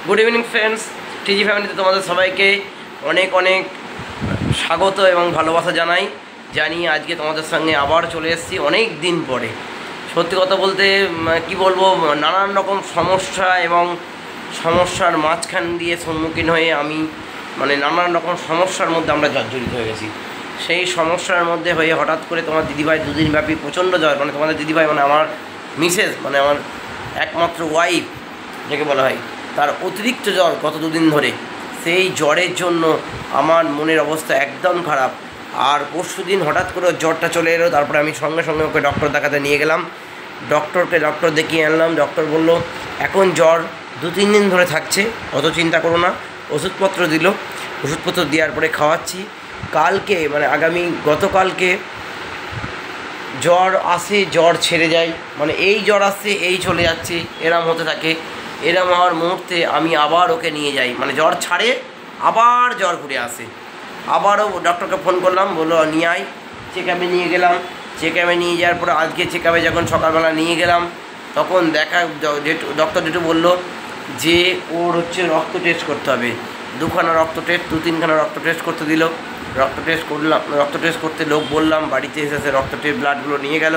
Good evening friends, টিজি ফ্যামিলিতে তোমাদের সবাইকে অনেক অনেক স্বাগত এবং ভালোবাসা জানিয়ে আজকে তোমাদের সঙ্গে আবার চলে এসেছি অনেক দিন পরে। সত্যি কথা বলতে কি বলবো, নানান রকম সমস্যা এবং সমস্যার মাঝখান দিয়ে সম্মুখীন হয়ে আমি নানান রকম সমস্যার মধ্যে আমরা জর্জরিত হয়ে গেছি। সেই সমস্যার মধ্যে হয়ে হঠাৎ করে তোমার দিদিভাই দুদিনব্যাপী প্রচণ্ড জ্বর, তোমাদের দিদিভাই আমার মিসেস আমার একমাত্র ওয়াইফ যাকে বলা হয়, তার অতিরিক্ত জ্বর গত দুদিন ধরে। সেই জ্বরের জন্য আমার মনের অবস্থা একদম খারাপ। আর পরশু দিন হঠাৎ করে জ্বরটা চলে এলো, তারপরে আমি সঙ্গে সঙ্গে ওকে ডক্টর দেখাতে নিয়ে গেলাম। ডক্টর দেখিয়ে আনলাম। ডক্টর বলল এখন জ্বর 2-3 দিন ধরে থাকছে, অত চিন্তা করো না। ওষুধপত্র দিল, ওষুধপত্র দেওয়ার পরে খাওয়াচ্ছি। কালকে গতকালকে জ্বর আসে, জ্বর ছেড়ে যায়, এই জ্বর আসছে এই চলে যাচ্ছে, এরম হতে থাকে। এরম হওয়ার মুহূর্তে আমি আবার ওকে নিয়ে যাই, জ্বর ছাড়ে আবার জ্বর ঘুরে আসে। আবারও ডক্টরকে ফোন করলাম, বললো নিয়ে আয়। চেকআপে নিয়ে গেলাম। চেকআপে নিয়ে যাওয়ার পর আজকে চেকআপে যখন সকালবেলা নিয়ে গেলাম, তখন ডক্টর যেটু বললো যে ওর রক্ত টেস্ট করতে হবে। 2খানা রক্ত টেস্ট, 2-3খানা রক্ত টেস্ট করতে দিল। রক্ত টেস্ট করলাম, রক্ত টেস্ট করতে লোক বললাম, বাড়িতে এসেছে রক্ত টেস্ট ব্লাডগুলো নিয়ে গেল।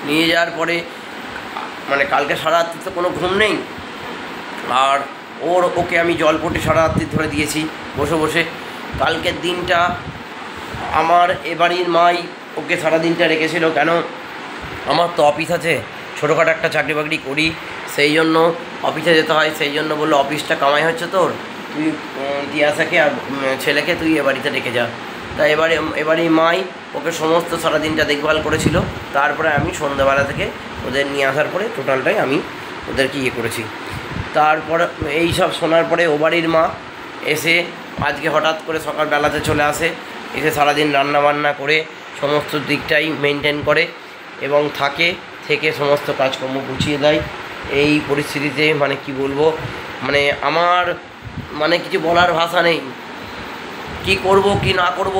নিয়ে যাওয়ার পরে কালকে সারা রাত্রি তো কোনো ঘুম নেই, আর ওকে আমি জলপট্টি সারা রাত্রি ধরে দিয়েছি বসে বসে। কালকের দিনটা আমার এবাড়ির মাই ওকে সারা দিনটা রেখেছিল। কেন, আমার তো অফিস আছে, ছোটোখাটো একটা চাকরি বাকরি করি, সেই জন্য অফিসে যেতে হয়। সেই জন্য বললো অফিসটা কামাই হচ্ছে তোর, তুই তিয়াসাকে আর ছেলেকে তুই এ বাড়িতে রেখে যা। তাই এবারে মাই ওকে সমস্ত সারাদিনটা দেখভাল করেছিল। তারপরে আমি সন্ধ্যাবেলা থেকে ওদের নিয়ে আসার পরে টোটালটাই আমি ওদেরকে করেছি। তারপর এই সব শোনার পরে ও বাড়ির মা এসে আজকে হঠাৎ করে সকালবেলাতে চলে আসে, এসে সারাদিন রান্নাবান্না করে সমস্ত দিকটাই মেনটেন করে এবং থেকে সমস্ত কাজকর্ম গুছিয়ে দেয়। এই পরিস্থিতিতে কি বলবো, আমার কিছু বলার ভাষা নেই। কি করব কি না করব,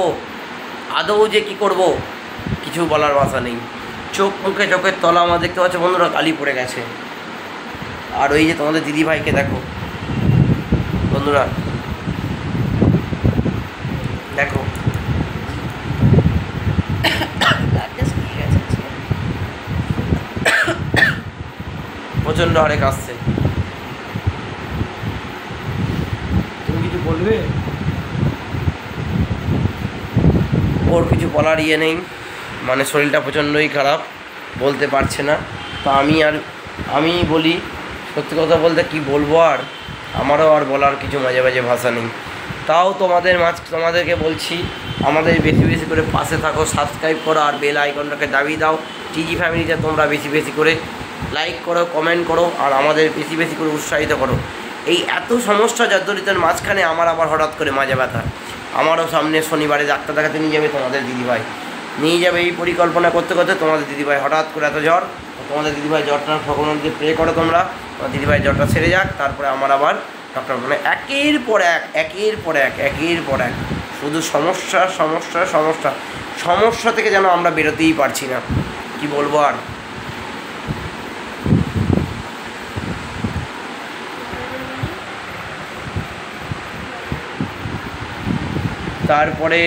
আদৌ যে কি করব কিছু বলার ভাষা নেই। চোখের তলা আমার দেখতে পাচ্ছ বন্ধুরা কালি পড়ে গেছে। আর ওই যে তোমাদের দিদিভাইকে দেখো বন্ধুরা, দেখো প্রচণ্ড হারে কাশছে। তুমি কিছু বলবে? ওর কিছু বলার নেই, শরীরটা প্রচণ্ডই খারাপ, বলতে পারছে না। তো আমি বলি, সত্যি কথা বলতে কি বলবো, আর আমারও আর বলার কিছু মাঝে মাঝে ভাষা নেই। তাও তোমাদেরকে বলছি, আমাদের বেশি বেশি করে পাশে থাকো, সাবস্ক্রাইব করো আর বেল আইকনটাকে দাবিয়ে দাও। টিজি ফ্যামিলিতে তোমরা বেশি বেশি করে লাইক করো, কমেন্ট করো আর আমাদের বেশি বেশি করে উৎসাহিত করো। এই এত সমস্যা জর্জরিতের মাঝখানে আমার আবার হঠাৎ করে মাঝে ব্যথা। আমারও সামনে শনিবারে ডাক্তার দেখাতে নিয়ে যাবে তোমাদের দিদিভাই, নিয়ে যাবে এই পরিকল্পনা করতে করতে তোমাদের দিদিভাই হঠাৎ করে এত জ্বর। তোমাদের দিদিভাই জ্বরটা ভগবানকে দিয়ে প্রে করো তোমরা, তোমার দিদিভাই জ্বরটা ছেড়ে যাক। তারপরে আমার আবার ডক্টর একের পর এক শুধু সমস্যা থেকে যেন আমরা বেরোতেই পারছি না। কি বলবো আর। তারপরে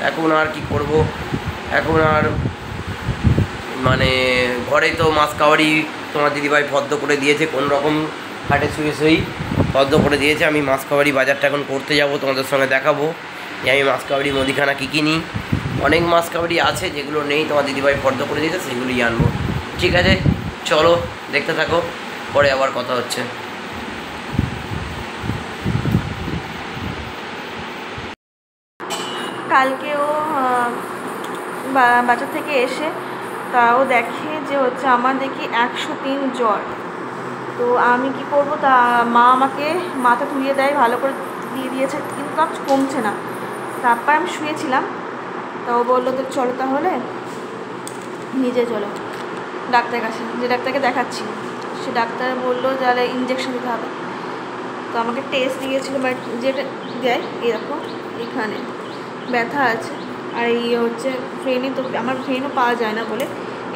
এখন আর কি করব, এখন আর ঘরে তো মাছ কাওয়ারি তোমার দিদিভাই ফদ্দ করে দিয়েছে, কোন রকম হাটে শুয়ে ফদ্দ করে দিয়েছে। আমি মাছ কাওয়ারি বাজারটা এখন করতে যাব, তোমাদের সঙ্গে দেখাবো যে আমি মাছ কাওয়ারি মুদিখানা কী কিনি। অনেক মাছ কাওয়ারি আছে যেগুলো নেই, তোমার দিদিভাই ফদ্দ করে দিয়েছে, সেগুলোই আনবো। ঠিক আছে, চলো দেখতে থাকো, পরে আবার কথা হচ্ছে। কালকেও বাজার থেকে এসে তাও দেখে যে আমার দেখি 103 জ্বর। তো আমি কি করব, তা মা আমাকে মাথা ধুয়ে দেয়, ভালো করে দিয়ে দিয়েছে, কিন্তু আর কমছে না। তারপর আমি শুয়েছিলাম, তাও বললো তো চলো তাহলে নিজে চলো ডাক্তারের কাছে, যে ডাক্তারকে দেখাচ্ছি। সে ডাক্তার বললো তাহলে ইঞ্জেকশন দিতে হবে। তো আমাকে টেস্ট দিয়েছিলো, যেটা দেয় এরকম এখানে ব্যথা আছে, আর এই ফ্রেনে তো আমার ফ্রেনও পাওয়া যায় না বলে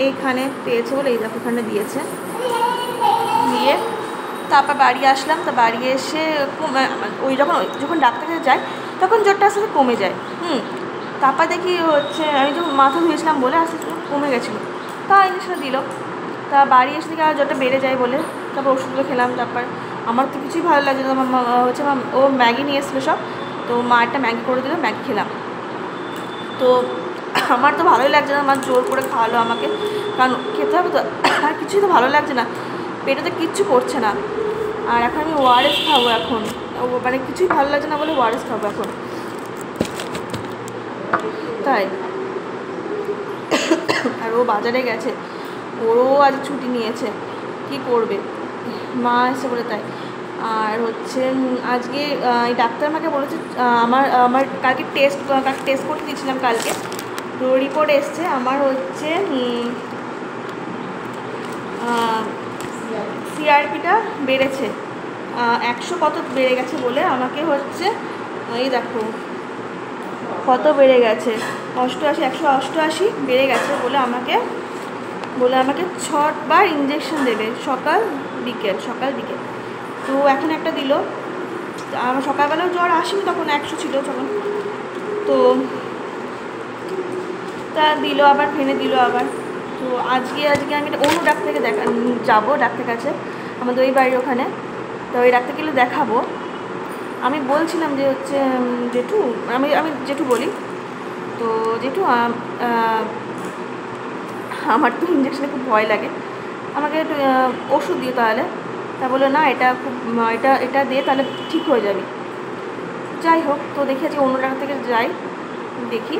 এইখানে পেয়েছে বলে এই দেখো এখানে দিয়েছে। দিয়ে তারপর বাড়ি আসলাম, তা বাড়ি এসে ওই যখন ডাক্তার কাছে যাই তখন জ্বরটা আস্তে আস্তে কমে যায়। তারপর দেখি হচ্ছে আমি যখন মাথা ধুয়েছিলাম বলে আস্তে আস্তে কমে গেছিলো, তা ইঞ্জেকশন দিল। তা বাড়ি এসে থেকে আর জ্বরটা বেড়ে যায় বলে তারপর ওষুধগুলো খেলাম। তারপর আমার তো কিছুই ভালো লাগছে না, হচ্ছে ও ম্যাগি নিয়ে এসেছিলো সব, তো মা একটা ম্যাগি করে দিল, ম্যাগি খেলাম। তো আমার তো ভালোই লাগছে না, মা জোর করে খাওয়ালো আমাকে, কারণ খেতে হবে তো, আর কিছুই তো ভালো লাগছে না, পেটে তো কিচ্ছু করছে না। আর এখন আমি ওআরএস খাবো, এখন মানে কিছুই ভালো লাগছে না বলে ওআরএস খাবো এখন, তাই। আর ও বাজারে গেছে, ওরও আজ ছুটি নিয়েছে, কি করবে, মা এসে বলে তাই। আর হচ্ছে আজকে এই ডাক্তার আমাকে বলেছে আমার কালকে টেস্ট করতে দিয়েছিলাম কালকে, তো রিপোর্ট এসছে আমার হচ্ছে সিআরপিটা বেড়েছে 100 কত বেড়ে গেছে বলে আমাকে হচ্ছে, এই দেখো কত বেড়ে গেছে, 188 বেড়ে গেছে বলে আমাকে 6বার ইঞ্জেকশন দেবে, সকাল বিকেল। তো এখন একটা দিল, আমার সকালবেলাও জ্বর আসেনি, তখন 100 ছিল তখন, তো তা দিল আবার, ফেনে দিল আবার। তো আজকে আমি অন্য ডাক্তারকে যাবো, ডাক্তার কাছে আমাদের ওই বাড়ির ওখানে, তো ওই ডাক্তারকে দেখাবো। আমি বলছিলাম যে হচ্ছে জেঠু, আমি জেঠু বলি, তো জেঠু আমার তো ইঞ্জেকশনে খুব ভয় লাগে, আমাকে একটু ওষুধ দিও তাহলে। তা বললো না, এটা দিয়ে তাহলে ঠিক হয়ে যাবে। যাই হোক, তো দেখি আজকে অন্য ডাক্তার থেকে যাই, দেখি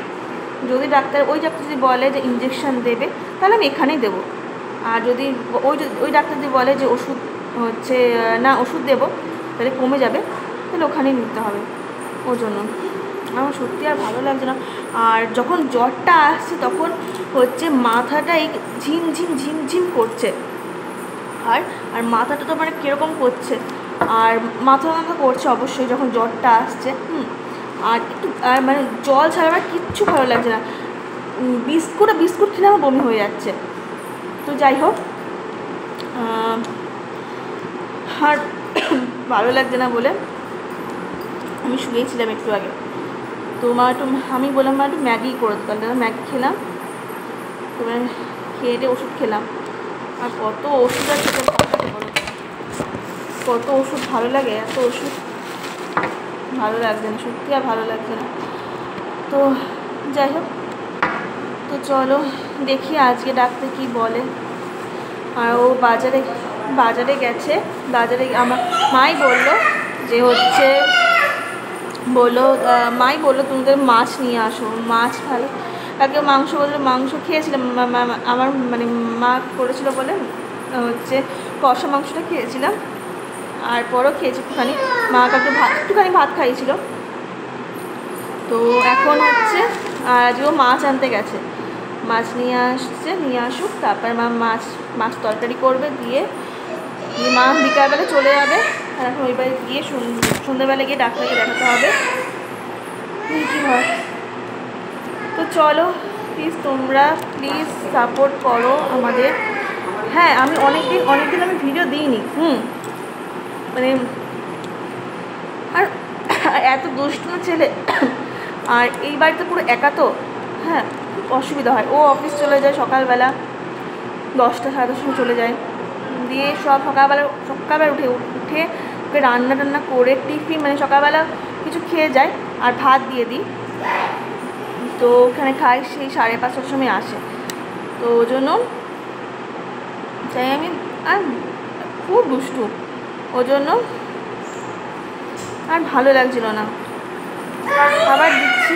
যদি ওই ডাক্তার যদি বলে যে ইঞ্জেকশন দেবে তাহলে আমি এখানেই দেবো, আর যদি ওই ডাক্তার যদি বলে যে ওষুধ হচ্ছে না ওষুধ দেবো তাহলে কমে যাবে, তাহলে ওখানেই নিতে হবে। ওর জন্য আমার সত্যি আর ভালো লাগছে না। আর যখন জ্বরটা আসছে তখন হচ্ছে মাথাটা এই ঝিমঝিম করছে, আর মাথাটা তো মানে কীরকম করছে, আর মাথা করছে অবশ্যই যখন জ্বরটা আসছে। আর একটু মানে জল ছাড়া আমার কিচ্ছু ভালো লাগছে না, বিস্কুট খেলে আমার বমি হয়ে যাচ্ছে। তো যাই হোক, আর ভালো লাগছে না বলে আমি শুয়েছিলাম একটু আগে, তো আমি বললাম একটু ম্যাগি করে দিতাম, ম্যাগি খেলাম, তোমার খেয়ে ওষুধ খেলাম। আর কত ওষুধ আছে, কত ওষুধ ভালো লাগে, এত ওষুধ ভালো লাগছে না, সত্যি আর ভালো লাগছে না। তো যাই হোক, তো চলো দেখি আজকে ডাক্তার কি বলে। আর ও বাজারে গেছে, আমার মাই বললো যে হচ্ছে মাই বললো তোমাদের মাছ নিয়ে আসো, মাছ ভালো কালকে মাংস খেয়েছিলাম, আমার মানে মা করেছিল বলে হচ্ছে কষা মাংসটা খেয়েছিলাম, আর পরও খেয়েছি একটুখানি, মা একটুখানি ভাত খাইয়েছিল। তো এখন হচ্ছে আজও মাছ আনতে গেছে, মাছ নিয়ে আসুক, তারপর মা মাছ তরকারি করবে, দিয়ে মা বিকালবেলা চলে যাবে। আর এখন ওই বাড়ি গিয়ে সন্ধ্যেবেলা গিয়ে ডাক্তারকে দেখাতে হবে, কী হয়। তো চলো তোমরা প্লিজ সাপোর্ট করো আমাদের। হ্যাঁ, আমি অনেকদিন আমি ভিডিও দিইনি, মানে আর এত দুষ্ট ছেলে, আর এই বাড়িতে পুরো একা তো, হ্যাঁ খুব অসুবিধা হয়। ও অফিস চলে যায় সকালবেলা 10টা সাড়ে 10টার সময় চলে যায়, দিয়ে সব সকালবেলা উঠে ওকে রান্না করে টিফিন মানে সকালবেলা কিছু খেয়ে যায়, আর ভাত দিয়ে দিই, তো ওখানে খাই, সেই 5:30টার সময় আসে। তো ওই জন্য চাই আমি, আর খুব দুষ্টু, ওই জন্য আর ভালো লাগছিল না। আবার দিচ্ছি,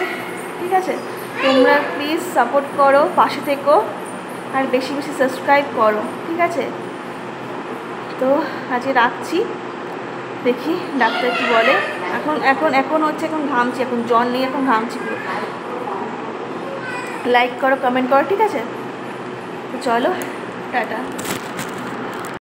ঠিক আছে, তোমরা প্লিজ সাপোর্ট করো, পাশে থেকো, আর বেশি সাবস্ক্রাইব করো, ঠিক আছে। তো আজকে রাখছি, দেখি ডাক্তার কি বলে। এখন হচ্ছে এখন ঘামছি, এখন জ্বর নেই, এখন ঘামছি পুরো। লাইক করো, কমেন্ট করো, ঠিক আছে। তো চলো, টাটা।